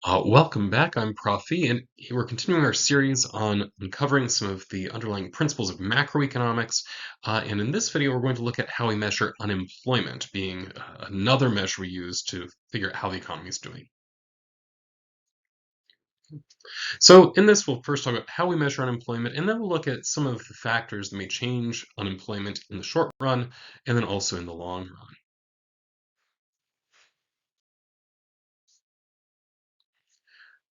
Welcome back. I'm Prof. E, and we're continuing our series on uncovering some of the underlying principles of macroeconomics. And in this video, we're going to look at how we measure unemployment, being another measure we use to figure out how the economy is doing. So in this, we'll first talk about how we measure unemployment, and then we'll look at some of the factors that may change unemployment in the short run, and then also in the long run.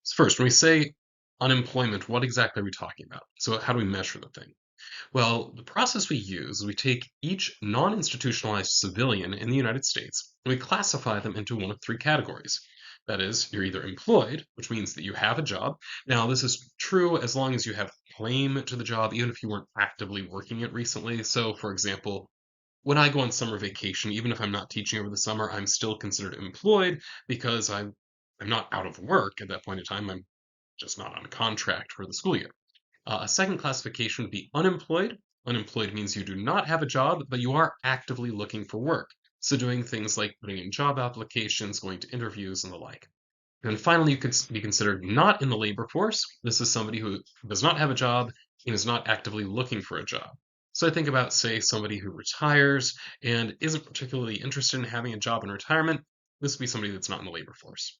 So first, when we say unemployment, what exactly are we talking about? So how do we measure the thing? Well, the process we use is we take each non-institutionalized civilian in the United States and we classify them into one of three categories. That is, you're either employed, which means that you have a job. Now, this is true as long as you have claim to the job, even if you weren't actively working it recently. So, for example, when I go on summer vacation, even if I'm not teaching over the summer, I'm still considered employed because I'm not out of work at that point in time. I'm just not on a contract for the school year. A second classification would be unemployed. Unemployed means you do not have a job, but you are actively looking for work. So doing things like putting in job applications, going to interviews, and the like. And finally, you could be considered not in the labor force. This is somebody who does not have a job and is not actively looking for a job. So I think about, say, somebody who retires and isn't particularly interested in having a job in retirement. This would be somebody that's not in the labor force.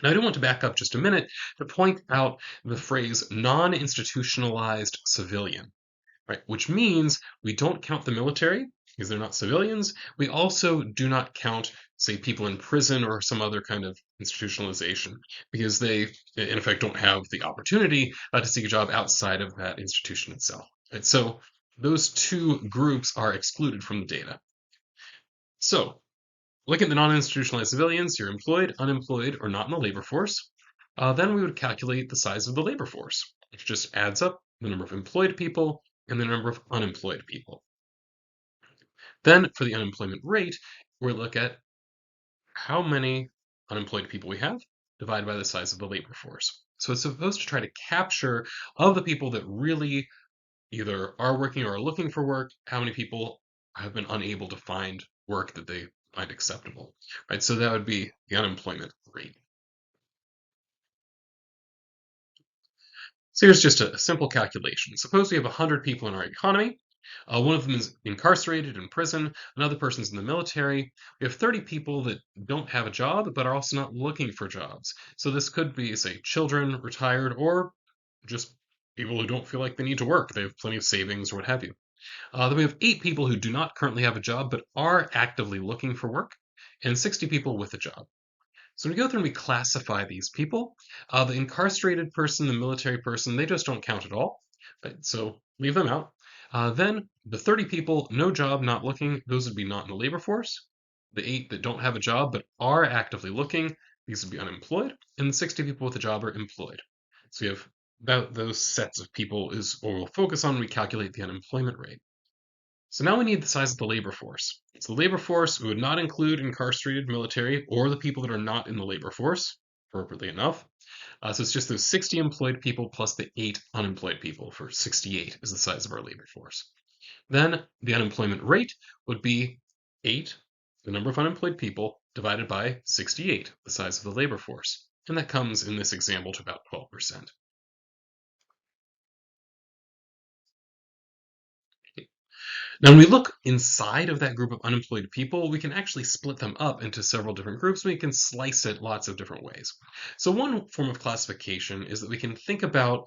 Now, I do want to back up just a minute to point out the phrase non-institutionalized civilian, right? Which means we don't count the military because they're not civilians. We also do not count, say, people in prison or some other kind of institutionalization because they, in effect, don't have the opportunity to seek a job outside of that institution itself. Right? So those two groups are excluded from the data. So look at the non-institutionalized civilians, you're employed, unemployed, or not in the labor force. Then we would calculate the size of the labor force, which just adds up the number of employed people and the number of unemployed people. Then for the unemployment rate, we look at how many unemployed people we have divided by the size of the labor force. So it's supposed to try to capture of the people that really either are working or are looking for work, how many people have been unable to find work that they find acceptable, right? So that would be the unemployment rate. So here's just a simple calculation. Suppose we have 100 people in our economy. One of them is incarcerated in prison. Another person's in the military. We have 30 people that don't have a job, but are also not looking for jobs. So this could be, say, children, retired, or just people who don't feel like they need to work. They have plenty of savings or what have you. Then we have 8 people who do not currently have a job but are actively looking for work, and 60 people with a job. So when we go through and we classify these people, the incarcerated person, the military person, they just don't count at all. Right? So leave them out. Then the 30 people, no job, not looking, those would be not in the labor force. The 8 that don't have a job but are actively looking, these would be unemployed. And the 60 people with a job are employed. So we have about those sets of people is what we'll focus on when we calculate the unemployment rate. So now we need the size of the labor force. So the labor force would not include incarcerated military or the people that are not in the labor force, appropriately enough. So it's just those 60 employed people plus the 8 unemployed people for 68 is the size of our labor force. Then the unemployment rate would be 8, the number of unemployed people, divided by 68, the size of the labor force. And that comes in this example to about 12%. Now, when we look inside of that group of unemployed people, we can actually split them up into several different groups. We can slice it lots of different ways. So one form of classification is that we can think about,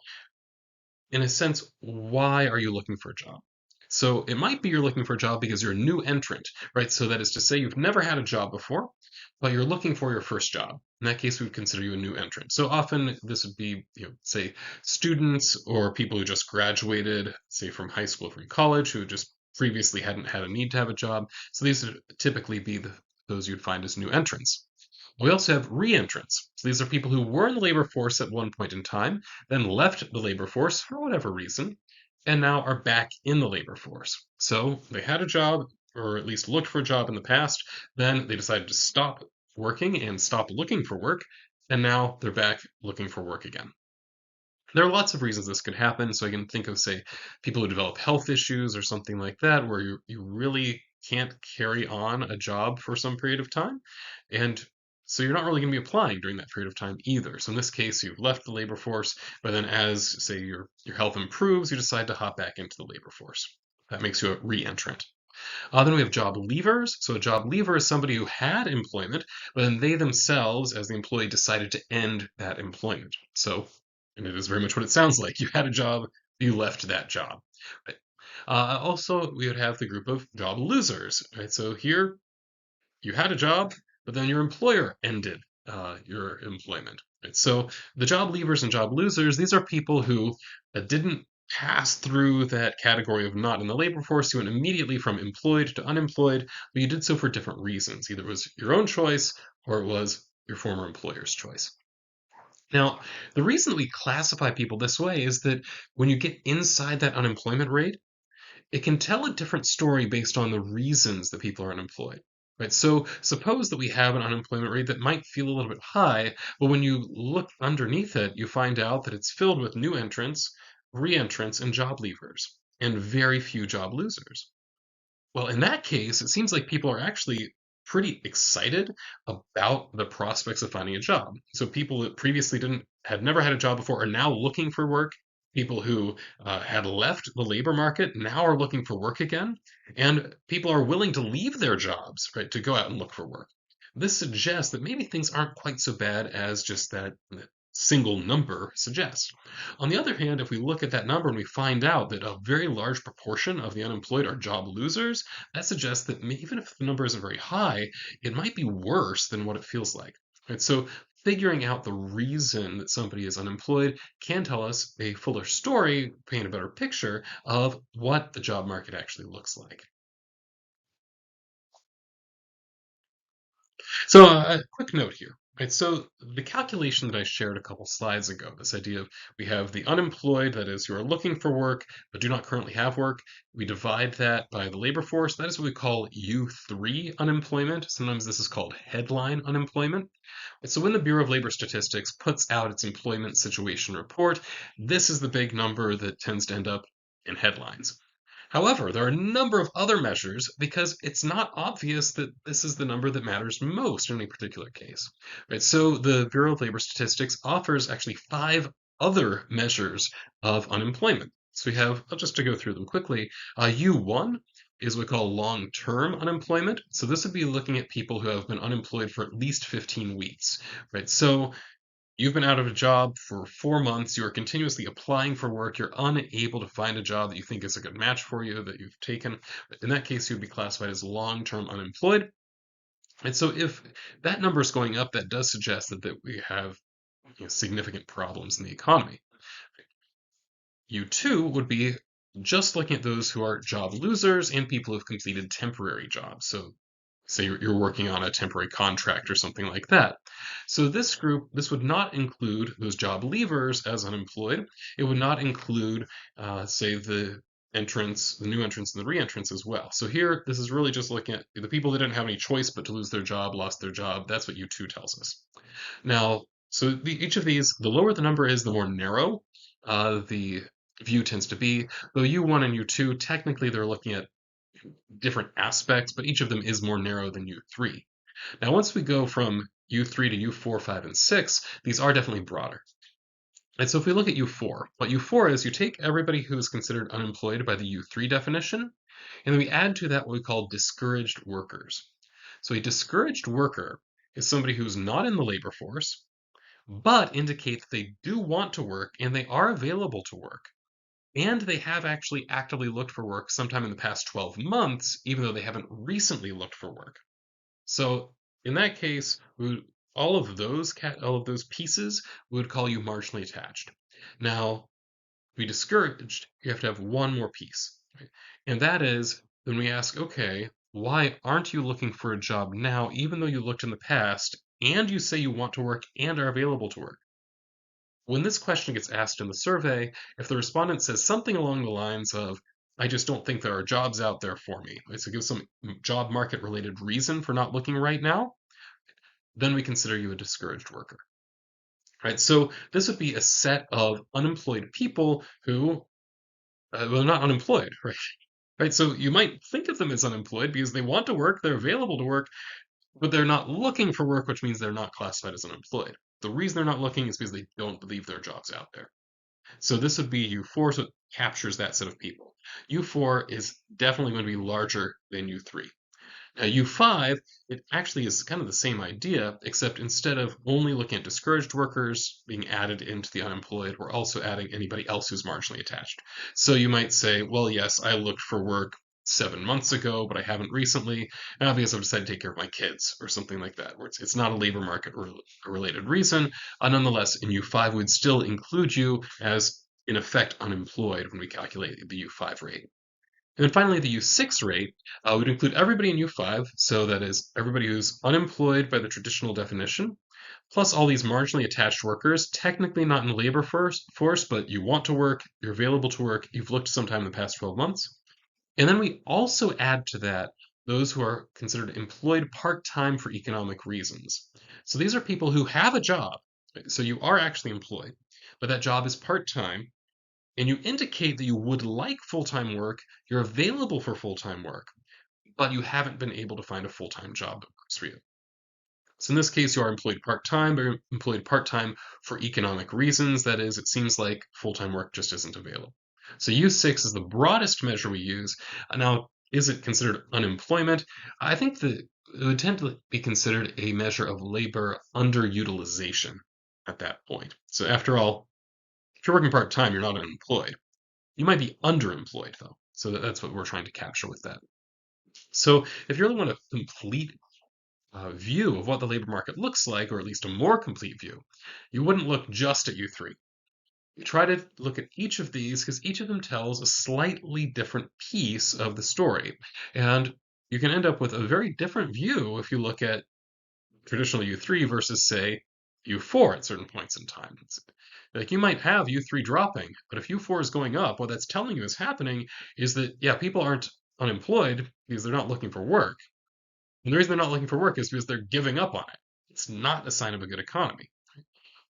in a sense, why are you looking for a job? So it might be you're looking for a job because you're a new entrant, right? So that is to say you've never had a job before, but you're looking for your first job. In that case, we would consider you a new entrant. So often this would be, say, students or people who just graduated, say, from high school, from college, who just previously hadn't had a need to have a job. So these would typically be those you'd find as new entrants. We also have re-entrants. So these are people who were in the labor force at one point in time, then left the labor force for whatever reason, and now are back in the labor force. So they had a job, or at least looked for a job in the past, then they decided to stop working and stop looking for work, and now they're back looking for work again. There are lots of reasons this could happen. So I can think of, say, people who develop health issues or something like that, where you really can't carry on a job for some period of time. And So you're not really going to be applying during that period of time either. So in this case, you've left the labor force, but then as, say, your health improves, you decide to hop back into the labor force. That makes you a re-entrant. Then we have job leavers. So a job leaver is somebody who had employment, but then they themselves, as the employee, decided to end that employment. So, and it is very much what it sounds like. You had a job, you left that job. Right? Also, we would have the group of job losers. Right? So here, you had a job, but then your employer ended your employment. Right? So the job leavers and job losers, these are people who didn't pass through that category of not in the labor force. You went immediately from employed to unemployed, but you did so for different reasons. Either it was your own choice or it was your former employer's choice. Now, the reason that we classify people this way is that when you get inside that unemployment rate, it can tell a different story based on the reasons that people are unemployed. Right? So suppose that we have an unemployment rate that might feel a little bit high, but when you look underneath it, you find out that it's filled with new entrants, re-entrants, and job leavers, and very few job losers. Well, in that case, it seems like people are actually pretty excited about the prospects of finding a job. So people that previously didn't had never had a job before are now looking for work. People who had left the labor market now are looking for work again, and people are willing to leave their jobs, right, to go out and look for work. This suggests that maybe things aren't quite so bad as just that single number suggests. On the other hand, if we look at that number and we find out that a very large proportion of the unemployed are job losers, that suggests that even if the number isn't very high, it might be worse than what it feels like. Right? So figuring out the reason that somebody is unemployed can tell us a fuller story, paint a better picture of what the job market actually looks like. So, a quick note here. Right, so the calculation that I shared a couple slides ago, this idea of we have the unemployed, that is, who are looking for work but do not currently have work. We divide that by the labor force. That is what we call U3 unemployment. Sometimes this is called headline unemployment. And so when the Bureau of Labor Statistics puts out its employment situation report, this is the big number that tends to end up in headlines. However, there are a number of other measures because it's not obvious that this is the number that matters most in a particular case. Right? So the Bureau of Labor Statistics offers actually five other measures of unemployment. So we have, just to go through them quickly, U1 is what we call long-term unemployment. So this would be looking at people who have been unemployed for at least 15 weeks, right? So you've been out of a job for 4 months. You are continuously applying for work. You're unable to find a job that you think is a good match for you that you've taken. In that case, you would be classified as long-term unemployed. And so if that number is going up, that does suggest that we have significant problems in the economy. U2 would be just looking at those who are job losers and people who've completed temporary jobs. So say you're working on a temporary contract or something like that. So this group, this would not include those job leavers as unemployed. It would not include, say, the new entrants and the re-entrants as well. So here, this is really just looking at the people that didn't have any choice but to lose their job, lost their job. That's what U2 tells us. Now, so each of these, the lower the number is, the more narrow the view tends to be. Though U1 and U2, technically they're looking at different aspects, but each of them is more narrow than U3. Now, once we go from U3 to U4, 5, and 6, these are definitely broader. And so if we look at U4, what U4 is, you take everybody who is considered unemployed by the U3 definition, and then we add to that what we call discouraged workers. So a discouraged worker is somebody who's not in the labor force, but indicates they do want to work and they are available to work. And they have actually actively looked for work sometime in the past 12 months, even though they haven't recently looked for work. So in that case, all of those pieces we would call you marginally attached. Now, to be discouraged, you have to have one more piece, right? And that is when we ask, okay, why aren't you looking for a job now, even though you looked in the past, and you say you want to work and are available to work? When this question gets asked in the survey, if the respondent says something along the lines of, I just don't think there are jobs out there for me, right? So give some job market related reason for not looking right now, then we consider you a discouraged worker, right? So this would be a set of unemployed people who, well, not unemployed, right? Right. So you might think of them as unemployed because they want to work, they're available to work, but they're not looking for work, which means they're not classified as unemployed. The reason they're not looking is because they don't believe there are jobs out there. So this would be U4, so it captures that set of people. U4 is definitely going to be larger than U3. Now, U5, it actually is kind of the same idea, except instead of only looking at discouraged workers being added into the unemployed, we're also adding anybody else who's marginally attached. So you might say, well, yes, I looked for work 7 months ago, but I haven't recently, because I've decided to take care of my kids or something like that, where it's not a labor market related reason. Nonetheless, in U5, we'd still include you as, in effect, unemployed when we calculate the U5 rate. And then finally, the U6 rate would include everybody in U5, so that is everybody who's unemployed by the traditional definition, plus all these marginally attached workers, technically not in the labor force, but you want to work, you're available to work, you've looked sometime in the past 12 months. And then we also add to that those who are considered employed part-time for economic reasons. So these are people who have a job, so you are actually employed, but that job is part-time, and you indicate that you would like full-time work, you're available for full-time work, but you haven't been able to find a full-time job that works for you. So in this case, you are employed part-time, but you're employed part-time for economic reasons. That is, it seems like full-time work just isn't available. So U6 is the broadest measure we use. Now, is it considered unemployment? I think that it would tend to be considered a measure of labor underutilization at that point. So after all, if you're working part-time, you're not unemployed. You might be underemployed, though. So that's what we're trying to capture with that. So if you really want a complete view of what the labor market looks like, or at least a more complete view, you wouldn't look just at U3. You try to look at each of these because each of them tells a slightly different piece of the story. And you can end up with a very different view if you look at traditional U3 versus, say, U4 at certain points in time. Like you might have U3 dropping, but if U4 is going up, what that's telling you is happening is that, yeah, people aren't unemployed because they're not looking for work. And the reason they're not looking for work is because they're giving up on it. It's not a sign of a good economy.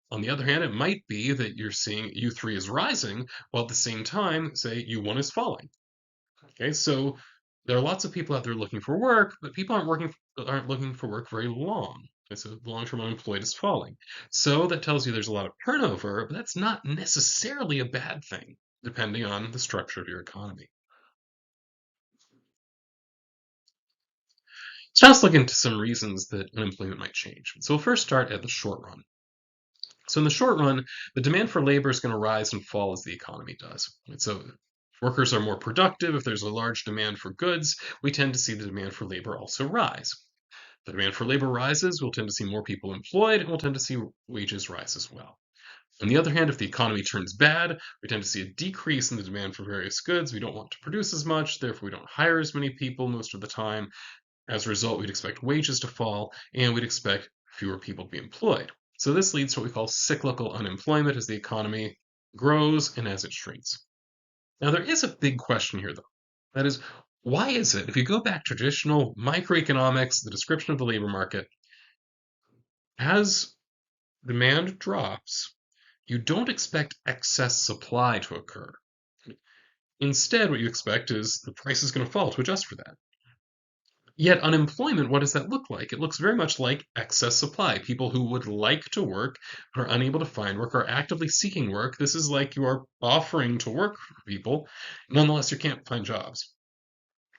On the other hand, it might be that you're seeing U3 is rising, while at the same time, say, U1 is falling. Okay, so there are lots of people out there looking for work, but people aren't looking for work very long. Okay, so long-term unemployed is falling. So that tells you there's a lot of turnover, but that's not necessarily a bad thing, depending on the structure of your economy. So now let's look into some reasons that unemployment might change. So we'll first start at the short run. So in the short run, the demand for labor is going to rise and fall as the economy does. And so if workers are more productive, if there's a large demand for goods, we tend to see the demand for labor also rise. The demand for labor rises, we'll tend to see more people employed, and we'll tend to see wages rise as well. On the other hand, if the economy turns bad, we tend to see a decrease in the demand for various goods. We don't want to produce as much, therefore we don't hire as many people most of the time. As a result, we'd expect wages to fall, and we'd expect fewer people to be employed. So this leads to what we call cyclical unemployment as the economy grows and as it shrinks. Now, there is a big question here, though. That is, why is it, if you go back to traditional microeconomics, the description of the labor market, as demand drops, you don't expect excess supply to occur. Instead, what you expect is the price is going to fall to adjust for that. Yet unemployment, what does that look like? It looks very much like excess supply. People who would like to work but are unable to find work, are actively seeking work. This is like you are offering to work for people. Nonetheless, you can't find jobs.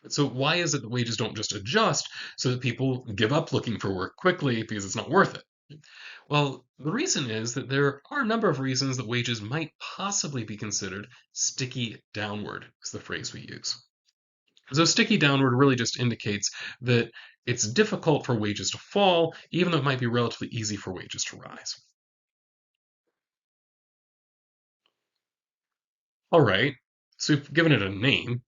So why is it that wages don't just adjust so that people give up looking for work quickly because it's not worth it? Well, the reason is that there are a number of reasons that wages might possibly be considered sticky downward, is the phrase we use. So sticky downward really just indicates that it's difficult for wages to fall, even though it might be relatively easy for wages to rise. All right, so we've given it a name,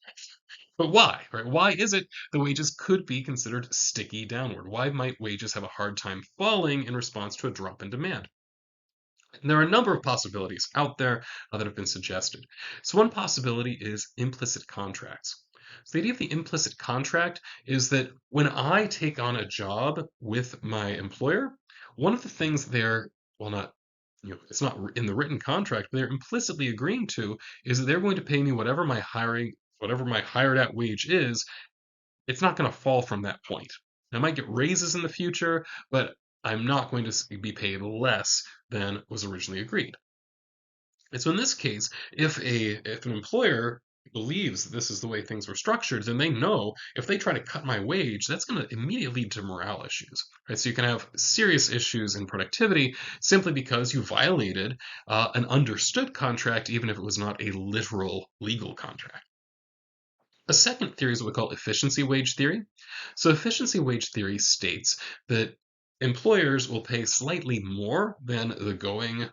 but why, right? Why is it that wages could be considered sticky downward? Why might wages have a hard time falling in response to a drop in demand? And there are a number of possibilities out there that have been suggested. So one possibility is implicit contracts. So the idea of the implicit contract is that when I take on a job with my employer, one of the things they're, well, not, it's not in the written contract, but they're implicitly agreeing to is that they're going to pay me whatever my hired at wage is. It's not going to fall from that point. I might get raises in the future, but I'm not going to be paid less than was originally agreed. And so in this case, if an employer believes this is the way things were structured, then they know if they try to cut my wage, that's going to immediately lead to morale issues, right? So you can have serious issues in productivity simply because you violated an understood contract, even if it was not a literal legal contract. A second theory is what we call efficiency wage theory. So efficiency wage theory states that employers will pay slightly more than the going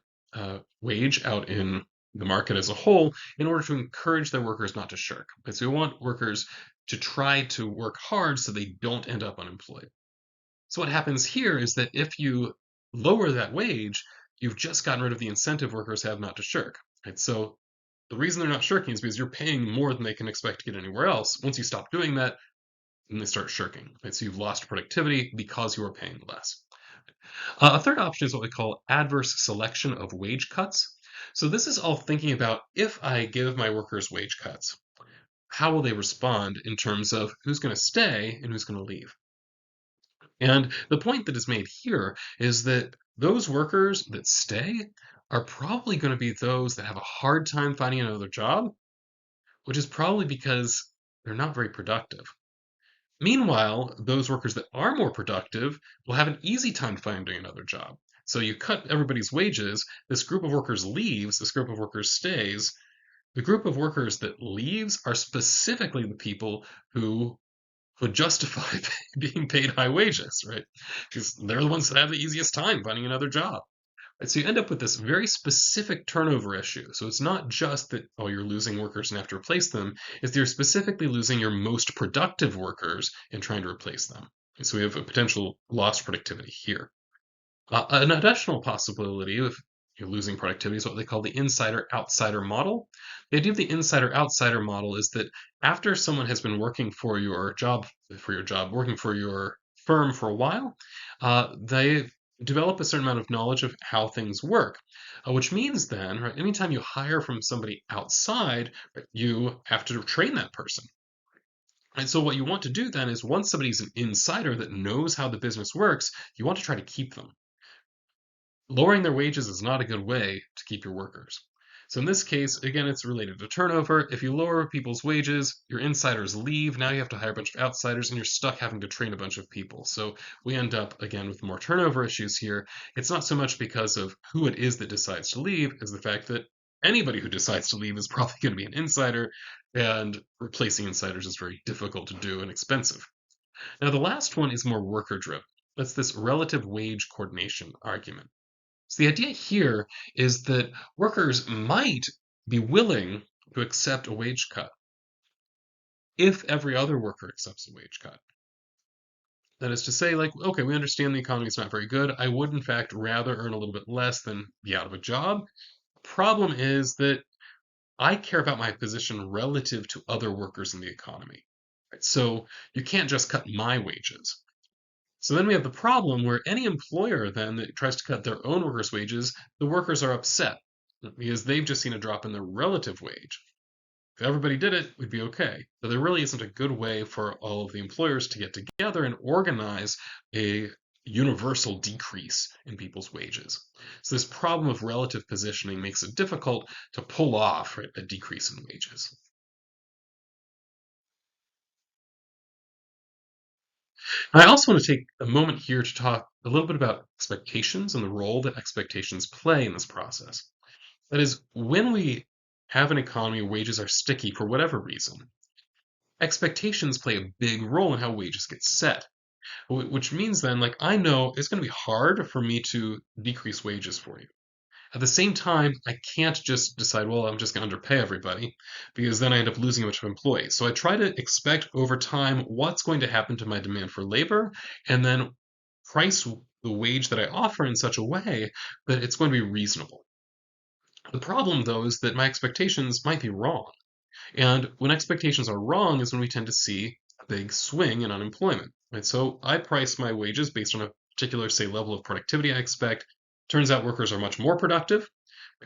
wage out in the market as a whole in order to encourage their workers not to shirk. And so we want workers to try to work hard so they don't end up unemployed. So what happens here is that if you lower that wage, you've just gotten rid of the incentive workers have not to shirk. Right? So the reason they're not shirking is because you're paying more than they can expect to get anywhere else. Once you stop doing that, then they start shirking. Right? So you've lost productivity because you are paying less. A third option is what we call adverse selection of wage cuts. So this is all thinking about if I give my workers wage cuts, how will they respond in terms of who's going to stay and who's going to leave? And the point that is made here is that those workers that stay are probably going to be those that have a hard time finding another job, which is probably because they're not very productive. Meanwhile, those workers that are more productive will have an easy time finding another job. So you cut everybody's wages, this group of workers leaves, this group of workers stays. The group of workers that leaves are specifically the people who would justify being paid high wages, right? Because they're the ones that have the easiest time finding another job. Right? So you end up with this very specific turnover issue. So it's not just that, oh, you're losing workers and have to replace them, it's that you're specifically losing your most productive workers and trying to replace them. And so we have a potential lost productivity here. An additional possibility of you're losing productivity is what they call the insider-outsider model. The idea of the insider-outsider model is that after someone has been working working for your firm for a while, they develop a certain amount of knowledge of how things work, which means then, right, anytime you hire from somebody outside, right, you have to train that person. And so what you want to do then is once somebody's an insider that knows how the business works, you want to try to keep them. Lowering their wages is not a good way to keep your workers. So in this case, again, it's related to turnover. If you lower people's wages, your insiders leave. Now you have to hire a bunch of outsiders and you're stuck having to train a bunch of people. So we end up, again, with more turnover issues here. It's not so much because of who it is that decides to leave as the fact that anybody who decides to leave is probably going to be an insider, and replacing insiders is very difficult to do and expensive. Now, the last one is more worker driven. That's this relative wage coordination argument. So the idea here is that workers might be willing to accept a wage cut if every other worker accepts a wage cut. That is to say, like, okay, we understand the economy is not very good. I would, in fact, rather earn a little bit less than be out of a job. Problem is that I care about my position relative to other workers in the economy. Right? So you can't just cut my wages. So then we have the problem where any employer then that tries to cut their own workers' wages, the workers are upset because they've just seen a drop in their relative wage. If everybody did it, we'd be okay. But there really isn't a good way for all of the employers to get together and organize a universal decrease in people's wages. So this problem of relative positioning makes it difficult to pull off, right, a decrease in wages. I also want to take a moment here to talk a little bit about expectations and the role that expectations play in this process. That is, when we have an economy where wages are sticky for whatever reason, expectations play a big role in how wages get set. Which means then, like, I know it's going to be hard for me to decrease wages for you. At the same time, I can't just decide, well, I'm just going to underpay everybody because then I end up losing a bunch of employees. So I try to expect over time what's going to happen to my demand for labor and then price the wage that I offer in such a way that it's going to be reasonable. The problem, though, is that my expectations might be wrong. And when expectations are wrong is when we tend to see a big swing in unemployment. Right? So I price my wages based on a particular, say, level of productivity I expect. Turns out workers are much more productive.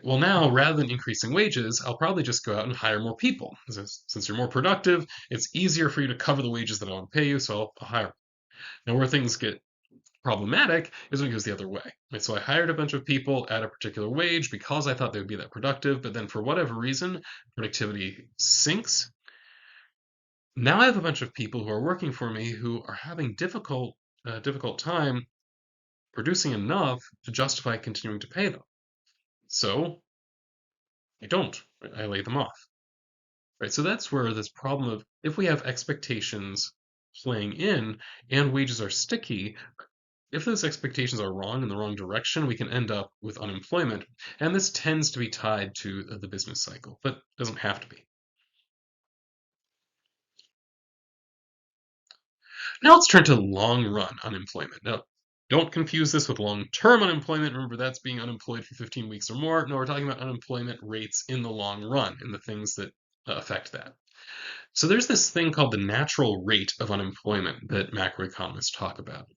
Well, now, rather than increasing wages, I'll probably just go out and hire more people. Since you're more productive, it's easier for you to cover the wages that I want to pay you, so I'll hire. Now, where things get problematic is when it goes the other way. Right? So I hired a bunch of people at a particular wage because I thought they would be that productive, but then for whatever reason, productivity sinks. Now I have a bunch of people who are working for me who are having difficult time producing enough to justify continuing to pay them. So I don't. Right? I lay them off. Right? So that's where this problem of if we have expectations playing in and wages are sticky, if those expectations are wrong in the wrong direction, we can end up with unemployment. And this tends to be tied to the business cycle, but doesn't have to be. Now let's turn to long run unemployment. Now, don't confuse this with long term unemployment. Remember, that's being unemployed for 15 weeks or more. No, we're talking about unemployment rates in the long run and the things that affect that. So there's this thing called the natural rate of unemployment that macroeconomists talk about.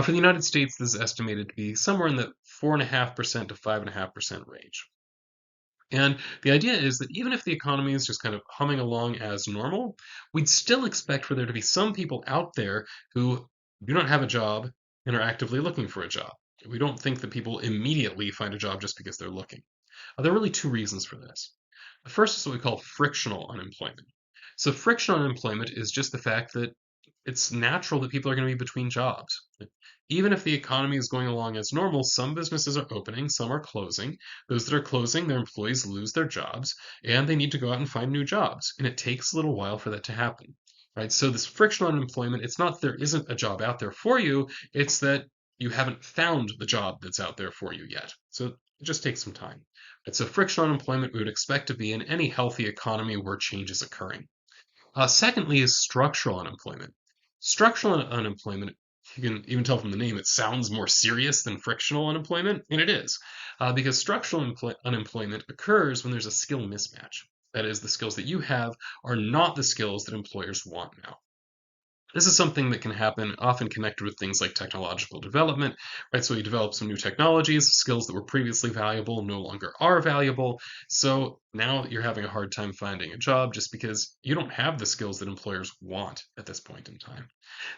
For the United States, this is estimated to be somewhere in the 4.5% to 5.5% range. And the idea is that even if the economy is just kind of humming along as normal, we'd still expect for there to be some people out there who do not have a job and are actively looking for a job. We don't think that people immediately find a job just because they're looking. There are really two reasons for this. The first is what we call frictional unemployment. So, frictional unemployment is just the fact that it's natural that people are going to be between jobs. Even if the economy is going along as normal, some businesses are opening, some are closing. Those that are closing, their employees lose their jobs, and they need to go out and find new jobs. And it takes a little while for that to happen. Right? So this frictional unemployment, it's not that there isn't a job out there for you, it's that you haven't found the job that's out there for you yet. So it just takes some time. Right? So frictional unemployment we would expect to be in any healthy economy where change is occurring. Secondly is structural unemployment. Structural unemployment, you can even tell from the name, it sounds more serious than frictional unemployment, and it is, because structural unemployment occurs when there's a skill mismatch. That is, the skills that you have are not the skills that employers want now. This is something that can happen, often connected with things like technological development, right? So you develop some new technologies, skills that were previously valuable no longer are valuable. So now you're having a hard time finding a job just because you don't have the skills that employers want at this point in time.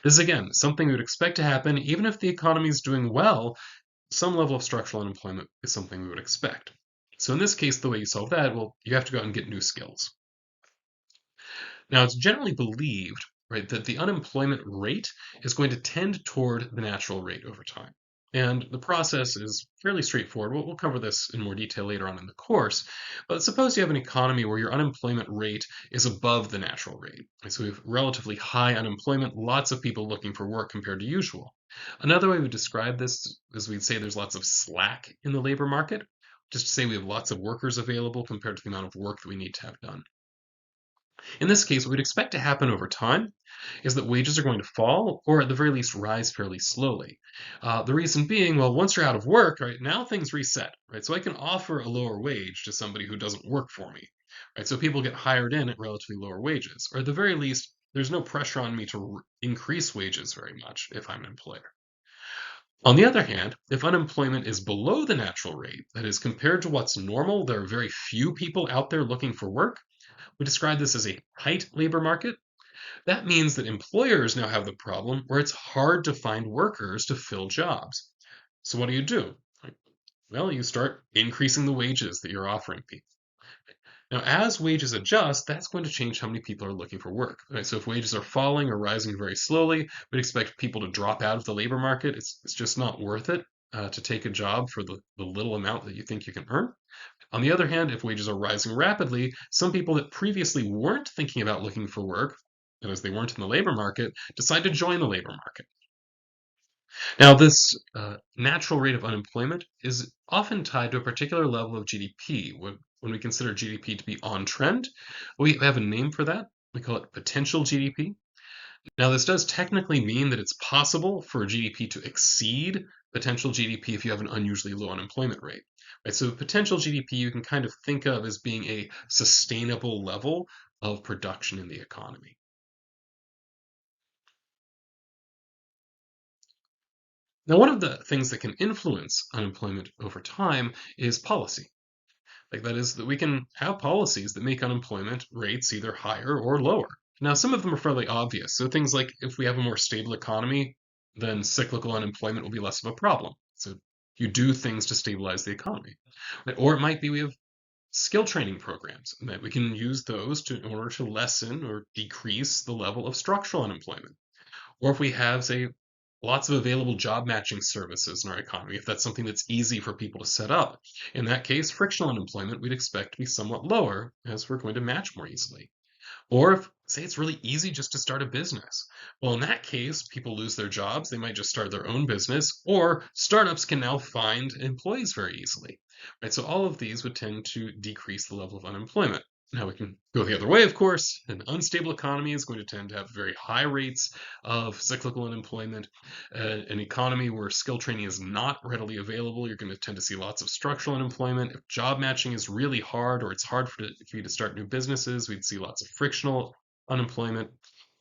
This is, again, something we would expect to happen even if the economy is doing well. Some level of structural unemployment is something we would expect. So in this case, the way you solve that, well, you have to go out and get new skills. Now, it's generally believed, right, that the unemployment rate is going to tend toward the natural rate over time. And the process is fairly straightforward. We'll cover this in more detail later on in the course. But suppose you have an economy where your unemployment rate is above the natural rate. So we have relatively high unemployment, lots of people looking for work compared to usual. Another way we describe this is we'd say there's lots of slack in the labor market, just to say we have lots of workers available compared to the amount of work that we need to have done. In this case, what we'd expect to happen over time is that wages are going to fall, or at the very least rise fairly slowly. The reason being, well, once you're out of work, right, now things reset, right? So I can offer a lower wage to somebody who doesn't work for me, right? So people get hired in at relatively lower wages, or at the very least, there's no pressure on me to increase wages very much if I'm an employer. On the other hand, if unemployment is below the natural rate, that is, compared to what's normal, there are very few people out there looking for work. We describe this as a tight labor market. That means that employers now have the problem where it's hard to find workers to fill jobs. So what do? Well, you start increasing the wages that you're offering people. Now, as wages adjust, that's going to change how many people are looking for work. Right? So if wages are falling or rising very slowly, we'd expect people to drop out of the labor market. It's just not worth it to take a job for the little amount that you think you can earn. On the other hand, if wages are rising rapidly, some people that previously weren't thinking about looking for work, and as they weren't in the labor market, decide to join the labor market. Now, this natural rate of unemployment is often tied to a particular level of GDP. When we consider GDP to be on trend, we have a name for that. We call it potential GDP. Now, this does technically mean that it's possible for GDP to exceed potential GDP if you have an unusually low unemployment rate. Right? So potential GDP you can kind of think of as being a sustainable level of production in the economy. Now, one of the things that can influence unemployment over time is policy. Like that is that we can have policies that make unemployment rates either higher or lower. Now, some of them are fairly obvious. So things like if we have a more stable economy, then cyclical unemployment will be less of a problem. So you do things to stabilize the economy. Right? Or it might be we have skill training programs that we can use those in order to lessen or decrease the level of structural unemployment. Or if we have, say, lots of available job matching services in our economy, if that's something that's easy for people to set up, in that case, frictional unemployment we'd expect to be somewhat lower as we're going to match more easily. Or if, say, it's really easy just to start a business. Well, in that case, people lose their jobs. They might just start their own business, or startups can now find employees very easily. Right? So all of these would tend to decrease the level of unemployment. Now we can go the other way, of course. An unstable economy is going to tend to have very high rates of cyclical unemployment. An economy where skill training is not readily available, you're going to tend to see lots of structural unemployment. If job matching is really hard or it's hard for you to start new businesses, we'd see lots of frictional unemployment.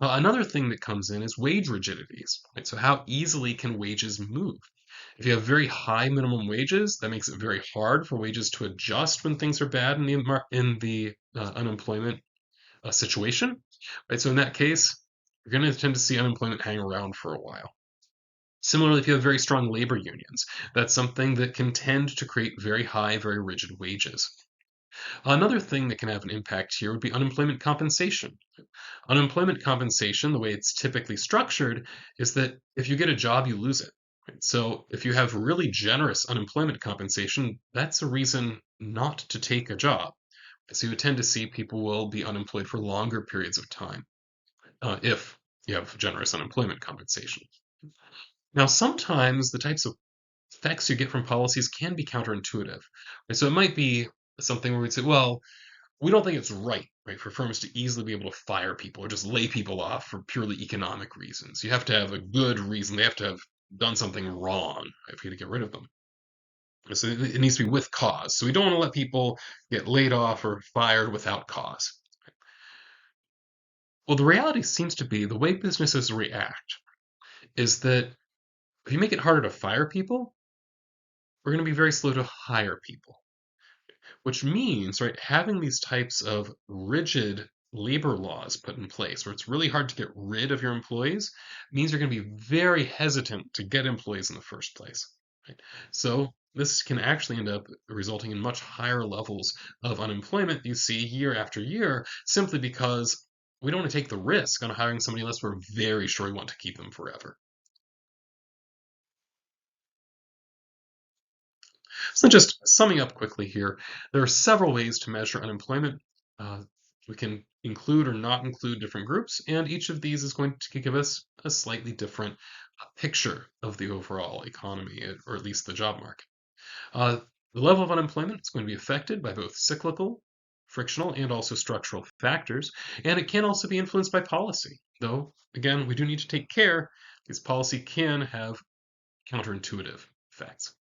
Another thing that comes in is wage rigidities. Right? So how easily can wages move? If you have very high minimum wages, that makes it very hard for wages to adjust when things are bad in the unemployment situation, right? So in that case, you're going to tend to see unemployment hang around for a while. Similarly, if you have very strong labor unions, that's something that can tend to create very high, very rigid wages. Another thing that can have an impact here would be unemployment compensation. Unemployment compensation, the way it's typically structured, is that if you get a job, you lose it. Right? So if you have really generous unemployment compensation, that's a reason not to take a job. So you tend to see people will be unemployed for longer periods of time if you have generous unemployment compensation. Now, sometimes the types of effects you get from policies can be counterintuitive. Right? So it might be something where we'd say, well, we don't think it's right, for firms to easily be able to fire people or just lay people off for purely economic reasons. You have to have a good reason. They have to have done something wrong, right, for you to get rid of them. So it needs to be with cause. So we don't want to let people get laid off or fired without cause. Well, the reality seems to be the way businesses react is that if you make it harder to fire people, we're going to be very slow to hire people, which means, right, having these types of rigid labor laws put in place where it's really hard to get rid of your employees means you're going to be very hesitant to get employees in the first place. Right? So this can actually end up resulting in much higher levels of unemployment you see year after year simply because we don't want to take the risk on hiring somebody unless we're very sure we want to keep them forever. So just summing up quickly here, there are several ways to measure unemployment. Uh, we can include or not include different groups, and each of these is going to give us a slightly different picture of the overall economy, or at least the job market. Uh, the level of unemployment is going to be affected by both cyclical, frictional, and also structural factors, and it can also be influenced by policy. Though, again, we do need to take care because policy can have counterintuitive effects.